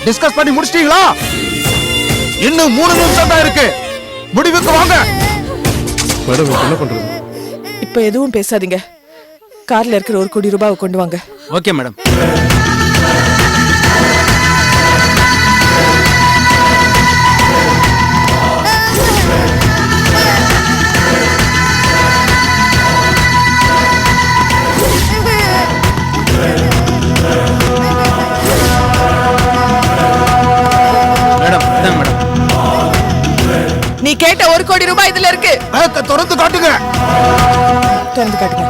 Discuss பண்ணி முடிச்சிட்டீங்களா? இன்னும் 3 நிமிஷம் தான் இருக்கு. முடிவுக்கு வாங்க. மேடம் என்ன பண்றது? இப்ப எதுவும் பேசாதீங்க. கார்ல இருக்கிற 1 கோடி ரூபாய் கொண்டு வாங்க. Okay madam. நீ கேட்ட 1 கோடி ரூபாய் இதுல இருக்கு. திறந்து காட்டுங்க. திறந்து காட்டுங்க.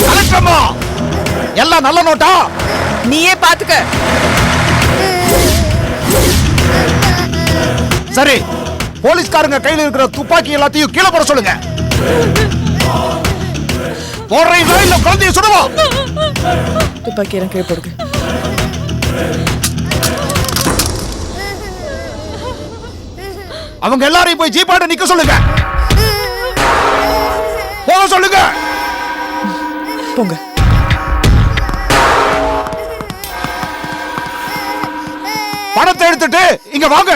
கலெக்டர்மா, எல்லாம் நல்ல நோட்டா? நீயே பாத்துக்க. சரி, போலீஸ்காரங்க கையில இருக்கிற துப்பாக்கி எல்லாத்தையும் கீழே போட சொல்லுங்க. போடுறீங்களா இல்ல குழந்தைய சுடுவா? துப்பாக்கி எல்லாம் கீழே போடுங்க. அவங்க எல்லாரையும் போய் ஜீப்பாட நிக்க சொல்லுங்க. போக சொல்லுங்க. போங்க. பணத்தை எடுத்துட்டு இங்க வாங்க.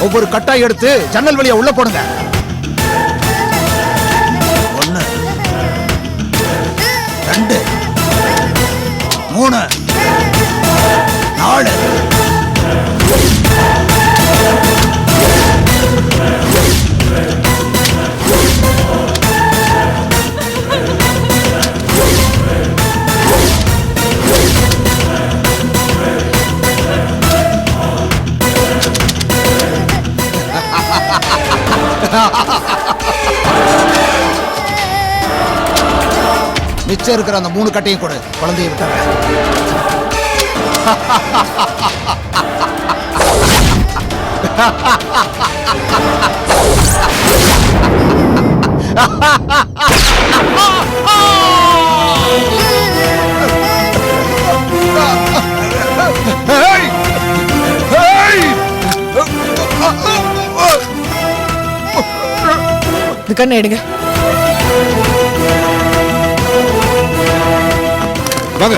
ஒவ்வொரு கட்டாய் எடுத்து ஜன்னல் வழியா உள்ள போடுங்க. 1 2 3 4 மிச்சம் இருக்கிற அந்த 3 கட்டையும் கொடு. குழந்தையை விட்டாங்க. இந்த கண்ணை எடுங்க. வாங்க.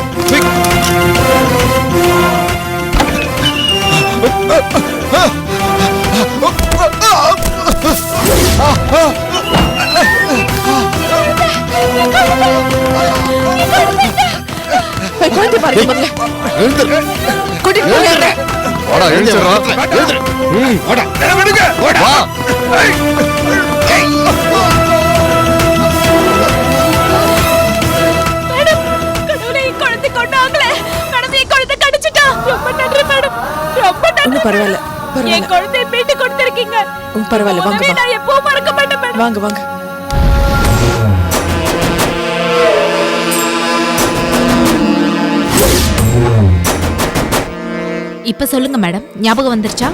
குழந்தை பாருங்க முதல்ல. கூட்டிட்டு போங்க. வாடா எழுந்திரா. எழுந்திரு. வாடா. விடுங்க. வாடா. பரவாயில்ல. என் குழந்தையை மீட்டு கொடுத்திருக்கீங்க. பரவாயில்ல. வாங்க. நான் எப்பவும் மறக்க மாட்டேன் மேடம். வாங்க வாங்க. இப்ப சொல்லுங்க மேடம், ஞாபகம் வந்துருச்சா?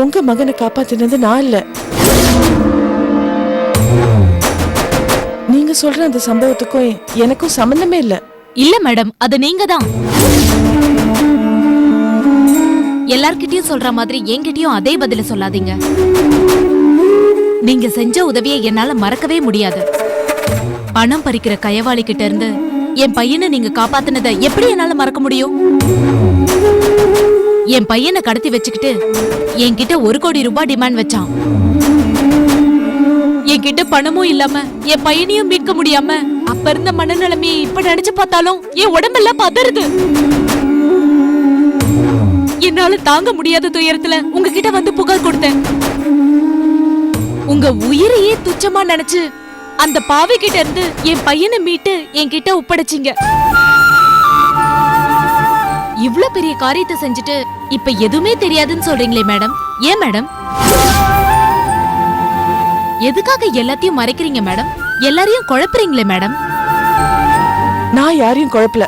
உங்க மகனை காப்பாத்தினது நான் இல்ல. நீங்க சொல்ற அந்த சம்பவத்துக்கும் எனக்கும் சம்பந்தமே இல்ல. இல்ல மேடம், அது நீங்க தான். எல்லார்கிட்டயும் சொல்ற மாதிரி என்கிட்டயும் அதே பதில சொல்லாதீங்க. நீங்க செஞ்ச உதவியை என்னால மறக்கவே முடியாது. பணம் பறிக்கிற கயவாளி கிட்ட இருந்து என் பையனை நீங்க காப்பாத்தினதை எப்படி என்னால மறக்க முடியும்? என் பையனை கடத்தி வச்சுக்கிட்டு என்கிட்ட 1 கோடி ரூபாய் டிமாண்ட் வச்சான். என்கிட்ட பணமும் இல்லாம என் பையனையும் மீட்க முடியாம அப்ப இருந்த மனநிலைமையை இப்ப நினைச்சு பார்த்தாலும் என் உடம்பெல்லாம் பதறுது. என்னால தாங்க முடியாத துயரத்துல உங்ககிட்ட வந்து புகார் கொடுத்தேன். உங்க உயிரையே துச்சமா நினைச்சு அந்த பாவி கிட்ட இருந்து என் பையனை மீட்டு என்கிட்ட ஒப்படைச்சிங்க. இவ்ளோ பெரிய காரியத்தை செஞ்சுட்டு இப்ப எதுவுமே தெரியாதுன்னு சொல்றீங்களே மேடம். ஏன் மேடம்? எதுக்காக எல்லாத்தையும் மறைக்கிறீங்க மேடம்? எல்லாரையும் குழப்புறீங்களே மேடம். நான் யாரையும் குழப்பல.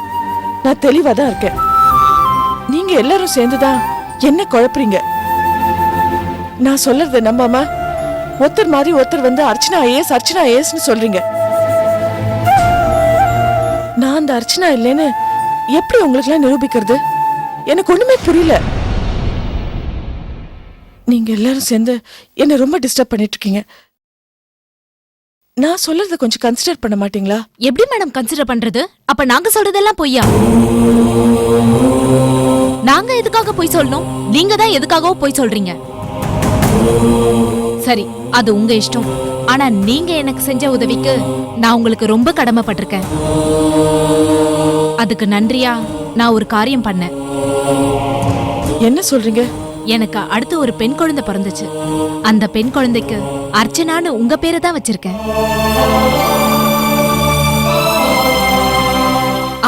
நான் தெளிவா தான் இருக்கேன். நீங்க எல்லாரும் சேர்ந்துதான் என்ன குழப்புறீங்க. நான் சொல்றத நம்பாம ஒருத்தர் மாதிரி ஒருத்தர் வந்து அர்ச்சனா ஐஏஎஸ் அர்ச்சனா ஐஏஎஸ்னு சொல்றீங்க. நான் அந்த அர்ச்சனா இல்லைன்னு எப்படி உங்களுக்குலாம் நிரூபிக்கிறது? எனக்கு ஒண்ணுமே புரியல. நீங்க எல்லாரும் சேர்ந்து என்ன ரொம்ப டிஸ்டர்ப் பண்ணிட்டு இருக்கீங்க. நான் சொல்றத கொஞ்சம் கன்சிடர் பண்ண மாட்டீங்களா? எப்படி மேடம் கன்சிடர் பண்றது? அப்ப நாங்க சொல்றதெல்லாம் பொய்யா? நாங்க எதுக்காக பொய் சொல்லணும்? நீங்க தான் எதுக்காகவோ பொய் சொல்றீங்க. சரி, அது உங்க இஷ்டம். ஆனா நீங்க எனக்கு செஞ்ச உதவிக்கு நான் உங்களுக்கு ரொம்ப கடமைப்பட்டிருக்கேன். அதுக்கு நன்றியா நான் ஒரு காரியம் பண்ணேன். என்ன சொல்றீங்க? எனக்கு அடுத்து ஒரு பெண் குழந்தை பிறந்துச்சு. அந்த பெண் குழந்தைக்கு அர்ச்சனான்னு உங்க பேரை தான் வச்சிருக்கேன்.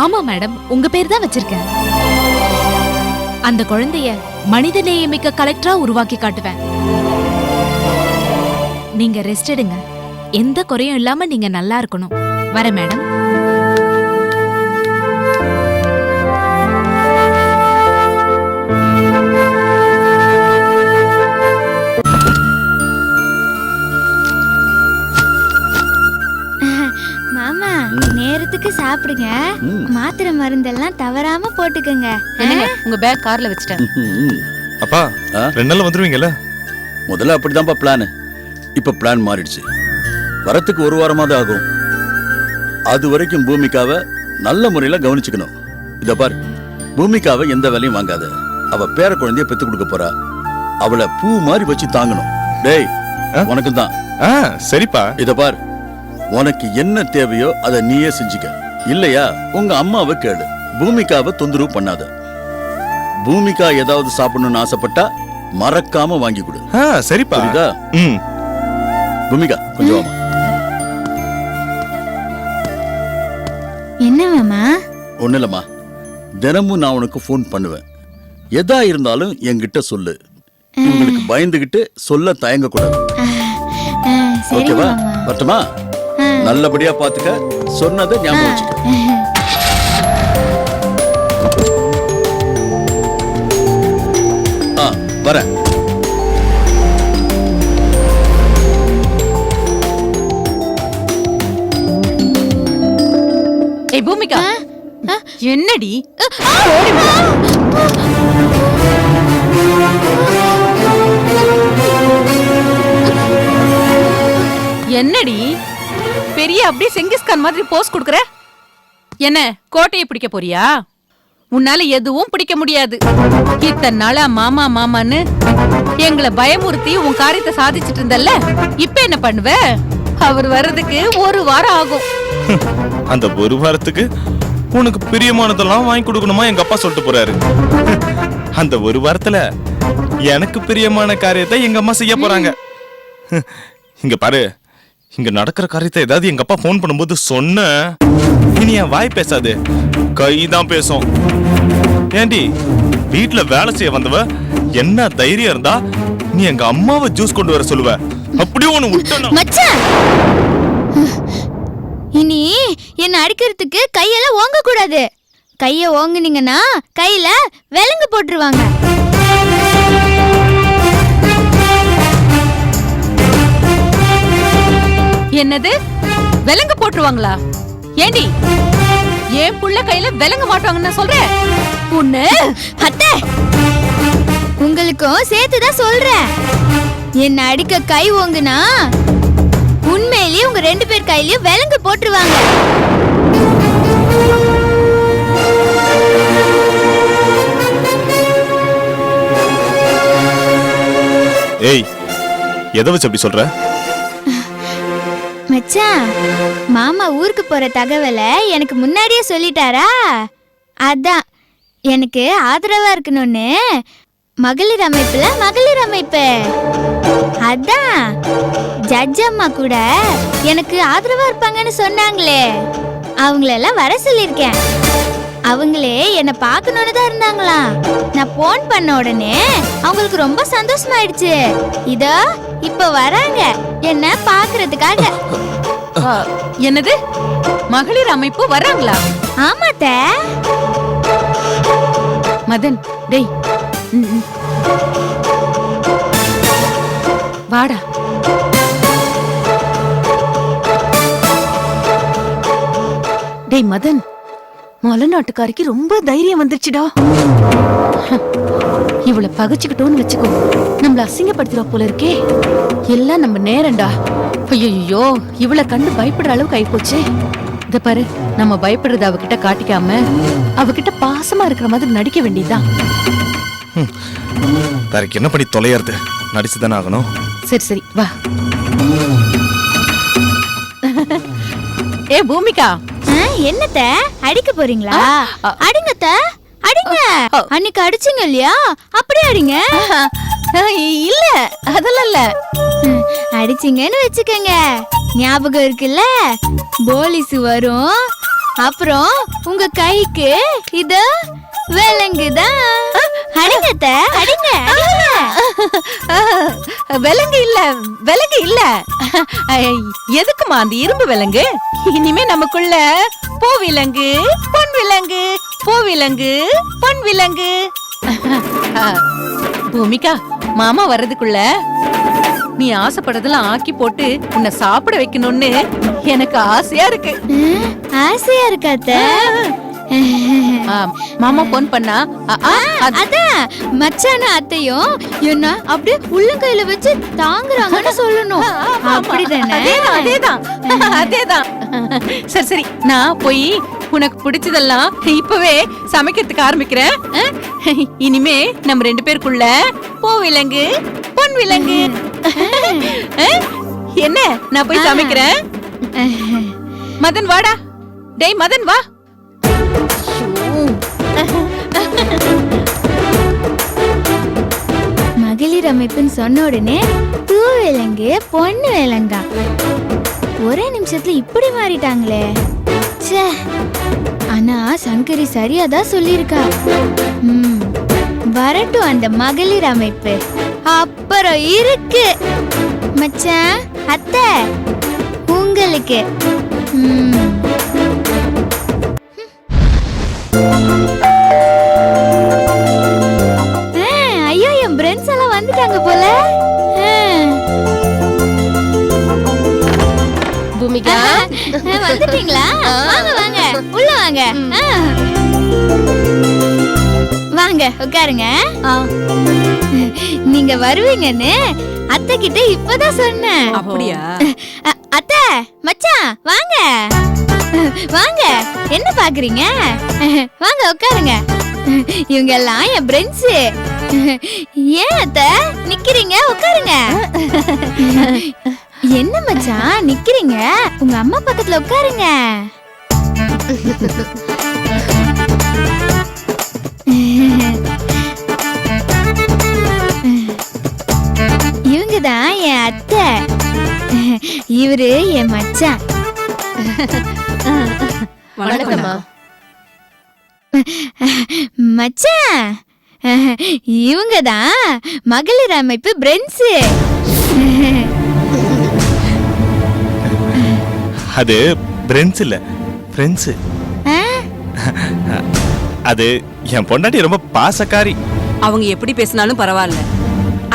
ஆமா மேடம், உங்க பேர் தான் வச்சிருக்கேன். அந்த குழந்தைய மனித நேயமிக்க கலெக்டரா உருவாக்கி காட்டுவேன். நீங்க ரெஸ்ட் எடுங்க. எந்த குறையும் இல்லாம நீங்க நல்லா இருக்கணும். வர மேடம். மாமா, நேரத்துக்கு சாப்பிடுங்க. மாத்திரை மருந்தெல்லாம் தவறாம போட்டுக்கங்க. உங்க பேக் கார்ல வச்சிட்டேன். அப்பா 2 நாள்ல வந்துருவீங்கல்ல? முதல்ல அப்படிதான்ப்பா பிளான். இப்ப பிளான் மாறிடுச்சு. வரத்துக்கு 1 வாரமாவது ஆகும். அது வரைக்கும் பூமிகாவை நல்ல முறையில கவனிச்சுக்கணும். இத பார், பூமிகாவை எந்த வேலையும் வாங்காத. அவ பேர குழந்தைய பெத்து கொடுக்க போறா. அவளை பூ மாதிரி வச்சு தாங்கணும். டேய், உனக்கு தான். சரிப்பா. இத பார், உனக்கு என்ன தேவையோ அதை நீயே செஞ்சுக்க. இல்லையா உங்க அம்மாவை கேளு. பூமிகாவை தொந்தரவு பண்ணாத. பூமிகா ஏதாவது சாப்பிடணும்னு ஆசைப்பட்டா மறக்காம வாங்கி கொடு. சரிப்பா. புரியுதா? பூமிகா, கொஞ்சம் வாமா. என்ன மாமா? ஒண்ணு இல்லம்மா, தினமும் நான் உனக்கு ஃபோன் பண்ணுவேன். எதா இருந்தாலும் என்கிட்ட சொல்லு. உங்களுக்கு பயந்துகிட்டு சொல்ல தயங்க கூடாது. சரி ஓகேவா? மாமா. வரட்டுமா? நல்லபடியா பாத்துக்க. சொன்னதை ஞாபகம் வச்சுக்க. வரேன். ஏய் பூமிகா, என்னடி? என்னடி பெரிய அப்படியே செங்கிஸ்கான் மாதிரி போஸ் கொடுக்கற? என்ன கோட்டையை பிடிக்க போறியா? உன்னால எதுவும் பிடிக்க முடியாது. இத்தனை நாளா மாமா மாமான்னு எங்களை பயமுறுத்தி உன் காரியத்தை சாதிச்சிட்டு இருந்தல்ல, இப்ப என்ன பண்ணுவ? அவர் வர்றதுக்கு 1 வாரம் ஆகும். அந்த 1 வாரத்துக்கு உனக்கு பிரியமானதெல்லாம் வாங்கி கொடுக்கணுமா எங்க அப்பா சொல்லிட்டு போறாரு. அந்த 1 வாரத்துல எனக்கு பிரியமான காரியத்தை எங்க அம்மா செய்ய போறாங்க. இங்க பாரு, இங்க நடக்கிற காரியத்தை ஏதாவது எங்க அப்பா போன் பண்ணும்போது சொன்ன, இனி என் வாய் பேசாது, கைதான் பேசும். ஏண்டி, வீட்டுல வேலை செய்ய வந்தவ என்ன தைரியம் இருந்தா நீ எங்க அம்மாவை ஜூஸ் கொண்டு வர சொல்லுவ? அப்படியே ஒண்ணு விட்டணும். மச்சான், இனி என்ன அடிக்கிறதுக்கு கையெல்லாம் ஓங்க கூடாது. கைய ஓங்குனீங்கன்னா கையில விலங்கு போட்டுருவாங்க. என்னது? விலங்கு போட்டுருவாங்களா? ஏண்டி, ஏன் புள்ள கையில விலங்கு மாட்டுவாங்கன்னு சொல்றேன். உன்ன அத்தை, உங்களுக்கும் சேர்த்துதான் சொல்றேன். என்ன அடிக்க கை ஓங்குனா உண்மையிலேயே உங்க 2 பேர் கையிலயும் விலங்கு போட்டுருவாங்க. ஏய், எதை வச்சு அப்படி சொல்ற? மச்சான், மாமா ஊருக்கு போற தகவலை எனக்கு முன்னாடியே சொல்லிட்டாரா? அதான் எனக்கு ஆதரவா இருக்கணும்னு மகளிர் அமைப்பு. அதான் ஜட்ஜ் அம்மா கூட எனக்கு ஆதரவா இருப்பாங்கன்னு சொன்னாங்களே, அவங்களெல்லாம் வர சொல்லியிருக்கேன். அவங்களே என்ன பார்க்கணும்னு தான் இருந்தாங்களாம். நான் போன் பண்ண உடனே அவங்களுக்கு ரொம்ப சந்தோஷமாயிடுச்சு. இதோ இப்ப வராங்க என்ன பாக்குறதுக்காக. என்னது? மகளிர் அமைப்பு வராங்களா? ஆமாத்த. மதன், டேய் வாடா. டேய் மதன், மலைநாட்டுக்காரிக்கு ரொம்ப தைரியம் வந்துருச்சுடா. இவளை பகைச்சுக்கிட்டோன்னு வச்சுக்கோ, நம்மள அசிங்கப்படுத்துறா போல இருக்கே. எல்லாம் நம்ம நேரம்டா. ஐயோ, இவளை கண்டு பயப்படுற அளவுக்கு ஆயிப்போச்சே. இத பாரு, நம்ம பயப்படுறத அவகிட்ட காட்டிக்காம அவகிட்ட பாசமா இருக்கிற மாதிரி நடிக்க வேண்டியதுதான். வேறக்கு என்ன பண்ணி தொலையறது? நடிச்சுதானே ஆகணும். சரி சரி வா. ஏ பூமிகா, என்னத்த அடிக்க போறீங்களா? அடிங்கத்த, அடிங்க. அன்னைக்கு அடிச்சீங்க இல்லையா, அப்படியே அடிங்க. இல்ல அதெல்லாம் இல்ல. அடிச்சீங்கன்னு வச்சுக்கோங்க, ஞாபகம் இருக்குல்ல, போலீஸ் வரும். அப்புறம் உங்க கைக்கு இத விலங்குதான். அடிங்கத்த, அடிங்க, அடிங்க. விலங்கு இல்ல, விலங்கு இல்ல. எதுக்குமா அந்த இரும்பு விலங்கு? இனிமே நமக்குள்ள பூ விலங்கு, பொன் விலங்கு, பூ விலங்கு, பொன் விலங்கு. பூமிகா, மாமா வர்றதுக்குள்ள நீ ஆசைப்படுறதெல்லாம் ஆக்கி போட்டு உன்னை சாப்பிட வைக்கணும்னு எனக்கு ஆசையா இருக்கு. ஆசையா இருக்காத்த? மாமா போன் பண்ணா அதான் மச்சானும் அத்தையும் என்ன அப்படியே உள்ளங்கையில வச்சு தாங்குறாங்கன்னு சொல்லணும். அப்படிதானே? அதேதான் அதேதான். சரி சரி, நான் போய் உனக்கு பிடிச்சதெல்லாம் இப்பவே சமைக்கிறதுக்கு ஆரம்பிக்கிறேன். இனிமே நம்ம 2 பேருக்குள்ள பூ விலங்கு, பொன் விலங்கு. என்ன, நான் போய் சமைக்கிறேன். மதன் வாடா. டேய் மதன் வா. மகளிர் அமைப்புன்னு சொன்ன உடனே பூ விலங்கு, பொண்ணு விலங்கா? ஒரே நிமிஷத்துல இப்படி மாறிட்டாங்களே. ச்சே. ஆனா சங்கரி சரியாதான் சொல்லியிருக்கா. வரட்டும் அந்த மகளிர் அமைப்பு, அப்புறம் இருக்கு. மச்சான், அத்தை, உங்களுக்கு ஐயோ, என் ஃப்ரெண்ட்ஸ் எல்லாம் வந்துட்டாங்க போல. பூமிகா, வந்துட்டீங்களா? வாங்க வாங்க, உள்ள வாங்க. வாங்க உட்காருங்க. நீங்க வருவீங்கன்னு அத்தை கிட்ட இப்பதான் சொன்னேன். அப்படியா? அத்தை, மச்சான், வாங்க வாங்க. என்ன பாக்குறீங்க? வாங்க உட்காருங்க. இவங்க எல்லாம் என் ஃப்ரெண்ட்ஸ். ஏன் அத்தை நிக்கிறீங்க? உட்காருங்க. என்ன மச்சான் நிக்கிறீங்க? உங்க அம்மா பக்கத்துல உட்காருங்க. இவங்கதான் என் அத்தை, இவரு என் மச்சான். வணக்கம்மா. மச்சான், இவங்கதான் மகளிர் அமைப்பு ஃப்ரெண்ட்ஸ். அது ஃப்ரெண்ட்ஸ் இல்ல, ஃப்ரெண்ட்ஸ். அது என் பொண்டாட்டி ரொம்ப பாசக்காரி. அவங்க எப்படி பேசினாலும் பரவாயில்ல.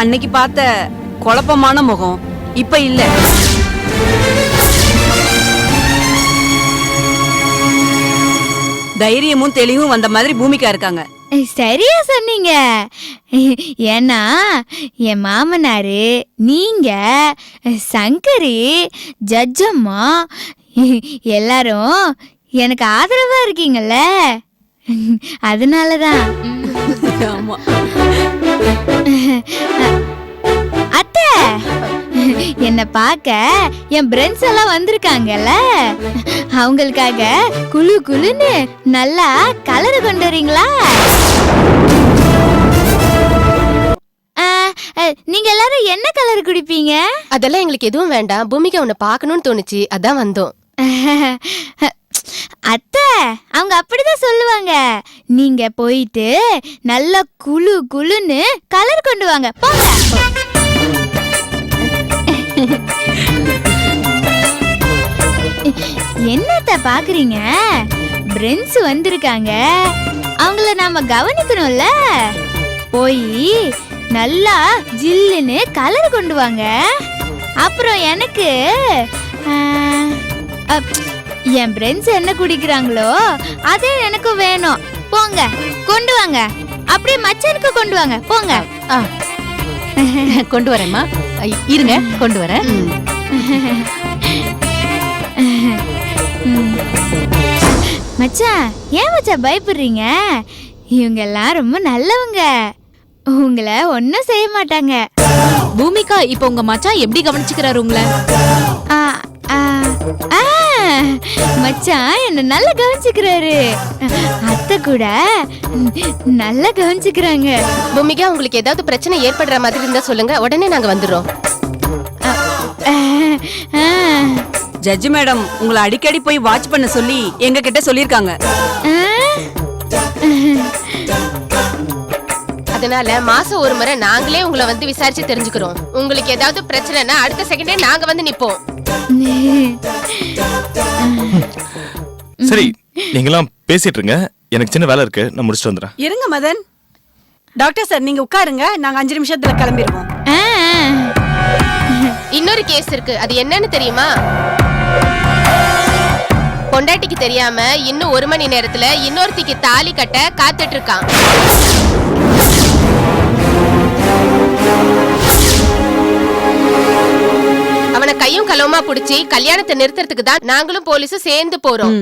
அன்னைக்கு பார்த்த குழப்பமான முகம் இப்ப இல்ல. தைரியமும் தெளிவும் வந்த மாதிரி பூமிகா இருக்காங்க. சரியா சொன்னீங்க. ஏன்னா என் மாமனாரு, நீங்க, சங்கரி, ஜட்ஜம்மா எல்லாரும் எனக்கு ஆதரவா இருக்கீங்கல்ல, அதனாலதான். ஆமா. அத்தை, என்ன பார்க்க என் ஃப்ரெண்ட்ஸ் எல்லாம் வந்திருக்காங்கல்ல, அவங்களுக்காக குளு குளுன்னு நல்லா கலர் கொண்டு வரீங்களா? நீங்க எல்லாரும் என்ன கலர் குடிப்பீங்க? அதெல்லாம் எங்களுக்கு எதுவும் வேண்டாம். பூமிகா உன்னை பார்க்கணும்னு தோணுச்சு, அதான் வந்தோம். அத்தை, அவங்க அப்படிதான் சொல்லுவாங்க. நீங்க போயிட்டு நல்லா குளு குளுன்னு கலர் கொண்டு வாங்க, போங்க. என்னத்த பாக்குறீங்க? ஃப்ரெண்ட்ஸ் வந்திருக்காங்க, அவங்கள நாம கவனிக்கணும்ல. போய் நல்லா ஜில்லுன்னு கலர் கொண்டு வாங்க. அப்புறம் எனக்கு என் ஃப்ரெண்ட்ஸ் என்ன குடிக்கிறாங்களோ அதே எனக்கு வேணும். போங்க கொண்டு வாங்க. அப்படியே மச்சானுக்கு கொண்டு வாங்க போங்க. ஆ. கொண்டு வரேம்மா. இருங்க கொண்டு வரேன். மச்சான் ஏன் மச்சான் பயப்படுறீங்க? இவங்க எல்லாம் ரொம்ப நல்லவங்க. உங்களை ஒன்னும் செய்ய மாட்டாங்க. பூமிகா இப்ப உங்க மச்சான் எப்படி கவனிச்சுக்கிறாரு உங்களை? ஆ, ஆ, ஆ, மச்சான் என்ன நல்லா கவனிச்சுக்கிறாரு. அத்தை கூட நல்லா கவனிச்சுக்கிறாங்க. பூமிகா, உங்களுக்கு ஏதாவது பிரச்சனை ஏற்படுற மாதிரி இருந்தா சொல்லுங்க, உடனே நாங்க வந்துடுறோம். ஜட்ஜ் மேடம் உங்களை அடிக்கடி போய் வாட்ச் பண்ண சொல்லி எங்க கிட்ட சொல்லிருக்காங்க. அதனால மாசம் ஒரு முறை நாங்களே உங்களை வந்து விசாரிச்சு தெரிஞ்சுக்கிறோம். உங்களுக்கு ஏதாவது பிரச்சனைனா அடுத்த செகண்டே நாங்க வந்து நிப்போம். சரி, நீங்களாம் பேசிட்டு இருங்க, எனக்கு சின்ன வேலை இருக்கு, நான் முடிச்சுட்டு வந்துடுறேன். இருங்க மதன். டாக்டர் சார் நீங்க உட்காருங்க, நாங்க 5 நிமிஷத்துல கிளம்பிடுவோம். இன்னொரு கேஸ் இருக்கு, அது என்னன்னு தெரியுமா? பொண்டாட்டிக்கு தெரியாம இன்னும் 1 மணி நேரத்துல இன்னொருத்திக்கு தாலி கட்ட காத்துட்டு இருக்கான். அவனை கையும் களவுமா புடிச்சு கல்யாணத்தை நிறுத்துறதுக்கு தான் நாங்களும் போலீஸும் சேர்ந்து போறோம்.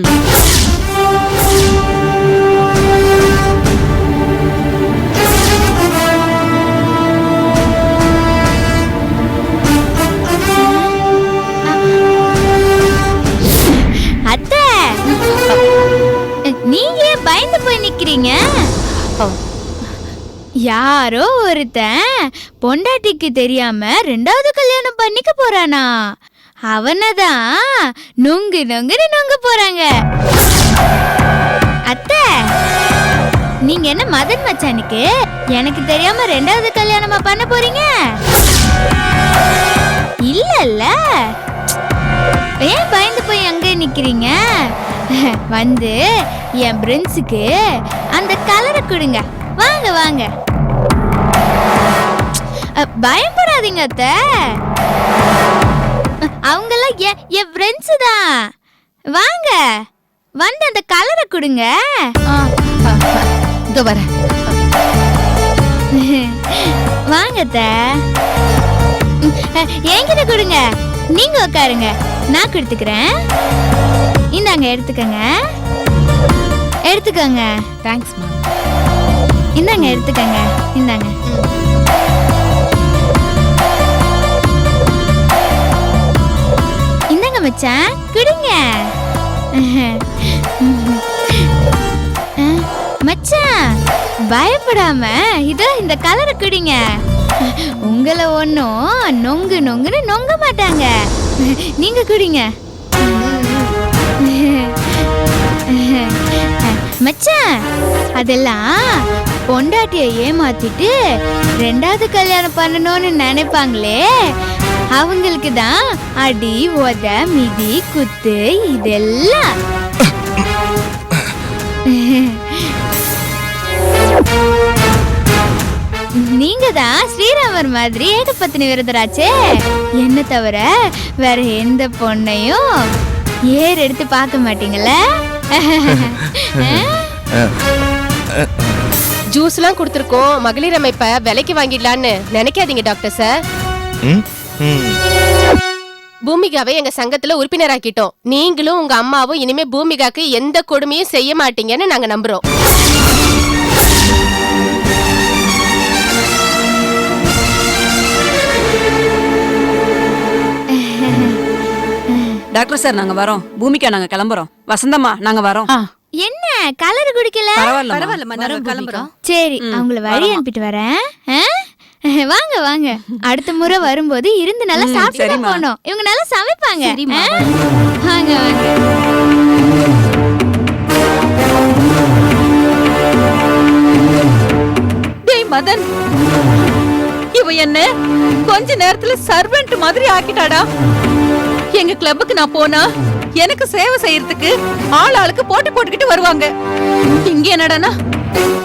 அத்தை, நீங்க பயந்து போய் நிக்கிறீங்க? யாரோ ஒருத்தன் பொண்டாட்டிக்கு தெரியாம 2வது கல்யாணம் பண்ணிக்க போறானா? அவனதான் நொங்கு நொங்குன்னு நொங்க போறாங்க. அத்தை, நீங்க என்ன மதன் மச்சானுக்கு எனக்கு தெரியாம 2வது கல்யாணமா பண்ண போறீங்க? இல்லல்ல, ஏன் பயந்து போய் அங்க நிக்கிறீங்க? வந்து என் பிரின்ஸுக்கு அந்த கலரை கொடுங்க. வாங்க வாங்க, பயப்படாதீங்க அத்தை. அவங்கெல்லாம் என் ஃப்ரெண்ட்ஸ் தான். வாங்க வந்து அந்த கலரை கொடுங்க. இதோ வரேன். வாங்க அத்தை, என்கிட்ட கொடுங்க. நீங்க உட்காருங்க, நான் கொடுத்துக்கிறேன். இந்தாங்க, எடுத்துக்கங்க. எடுத்துக்கங்க. தேங்க்ஸ் மா. இந்தாங்க, எடுத்துக்கங்க. இந்தாங்க. இந்தாங்க மச்சான், குடிங்க. மச்சான் பயப்படாம இதோ இந்த கலரை குடிங்க. உங்களை ஒன்னும் நொங்கு நொங்குன்னு நொங்க மாட்டாங்க. நீங்க குடிங்க. மச்சான், அதெல்லாம் பொண்டாட்டிய ஏமாத்திட்டு 2வது கல்யாணம் பண்ணணும்னு நினைப்பாங்களே, அவங்களுக்கு தான் அடி உத மிதி குத்து இதெல்லாம். நீங்க தான் ஸ்ரீராமர் மாதிரி ஏகபத்தினி விரதராச்சே. என்ன தவிர வேற எந்த பொண்ணையும் ஏர் எடுத்து பார்க்க மாட்டீங்கல்ல? ஜூஸ்லாம் கொடுத்துருக்கோம், மகளிர் அமைப்பை விலைக்கு வாங்கிடலான்னு நினைக்காதீங்க டாக்டர் சார். பூமிகாவை எங்க சங்கத்துல உறுப்பினராக்கிட்டோம். நீங்களும் உங்க அம்மாவும் இனிமே பூமிகாக்கு எந்த கொடுமையும் செய்ய மாட்டீங்கன்னு நாங்க நம்புறோம். டாக்டர் சார் நாங்க வரோம். பூமிகா நாங்க கிளம்புறோம். வசந்தம்மா நாங்க வரோம். என்ன கலர் குடிக்கல? பரவாயில்லம்மா, நாங்க கிளம்புறோம். சரி, அவங்கள வழி அனுப்பிட்டு வரேன். வாங்க வாங்க, அடுத்த முறை வரும்போது இருந்து நல்லா சாப்பிட்டு போனோம். இவங்க நல்லா சமைப்பாங்க. வாங்க வாங்க. டேய் மதன், இவ என்ன கொஞ்ச நேரத்துல சர்வெண்ட் மாதிரி ஆக்கிட்டாடா. எங்க கிளப்புக்கு நான் போனா எனக்கு சேவை செய்யறதுக்கு ஆளுக்கு போட்டி போட்டுக்கிட்டு வருவாங்க. இங்க என்னடானா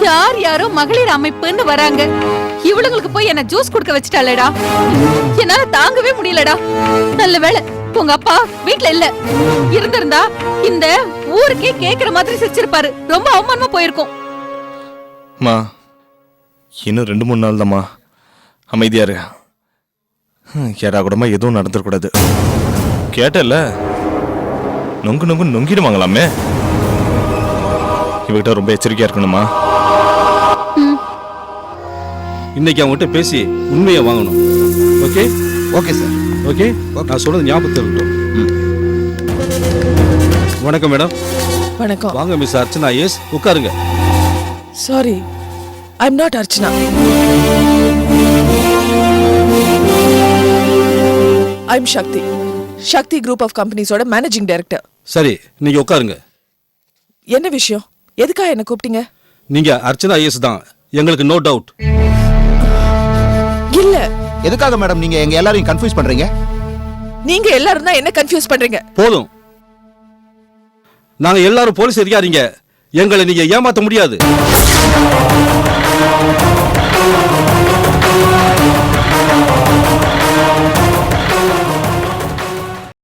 யார் யாரோ மகளிர் அமைப்புன்னு வராங்க. இவளுங்களுக்கு போய் என்ன ஜூஸ் குடுக்க வச்சுட்டாளேடா. என்னால தாங்கவே முடியலடா. நல்ல வேளை உங்க அப்பா வீட்ல இல்ல. இருந்திருந்தா இந்த ஊருக்கே கேக்குற மாதிரி சிரிச்சிருப்பாரு. ரொம்ப அவமானமா போயிருக்கும். மா இன்னும் 2-3 நாள் தான்மா, அமைதியா இரு. யாரா கூடமா எதுவும் நடந்துடக்கூடாது. கேட்டல நொங்கு நொங்கு நொங்கிடுவாங்களாமே. இவகிட்ட ரொம்ப எச்சரிக்கையா இருக்கணுமா. இன்னைக்கு அவங்ககிட்ட பேசி உண்மையை வாங்கணும். Okay okay sir. ஓகே, நான் சொல்றது ஞாபகத்தில் இருக்கட்டும். வணக்கம் மேடம். வணக்கம். வாங்க மிஸ் அர்ச்சனா. எஸ், உட்காருங்க. Sorry, I am not Archana. I am Sakthi. Sakthi group of கம்பெனிஸோட மேனேஜிங் டைரக்டர். சரி, நீங்க உட்காருங்க. என்ன விஷயம்? எதுக்காக என்ன கூப்பிட்டீங்க? நீங்க அர்ச்சனா எஸ் தான், எங்களுக்கு நோ டவுட். இல்ல, எதுக்காக மேடம் நீங்க எங்க எல்லாரையும் கன்ஃபியூஸ் பண்றீங்க? நீங்க எல்லாரும் தான் என்ன கன்ஃபியூஸ் பண்றீங்க. போதும், நாங்க எல்லாரும் போலீஸ் அதிகாரிங்க. எங்களை நீங்க ஏமாத்த முடியாது.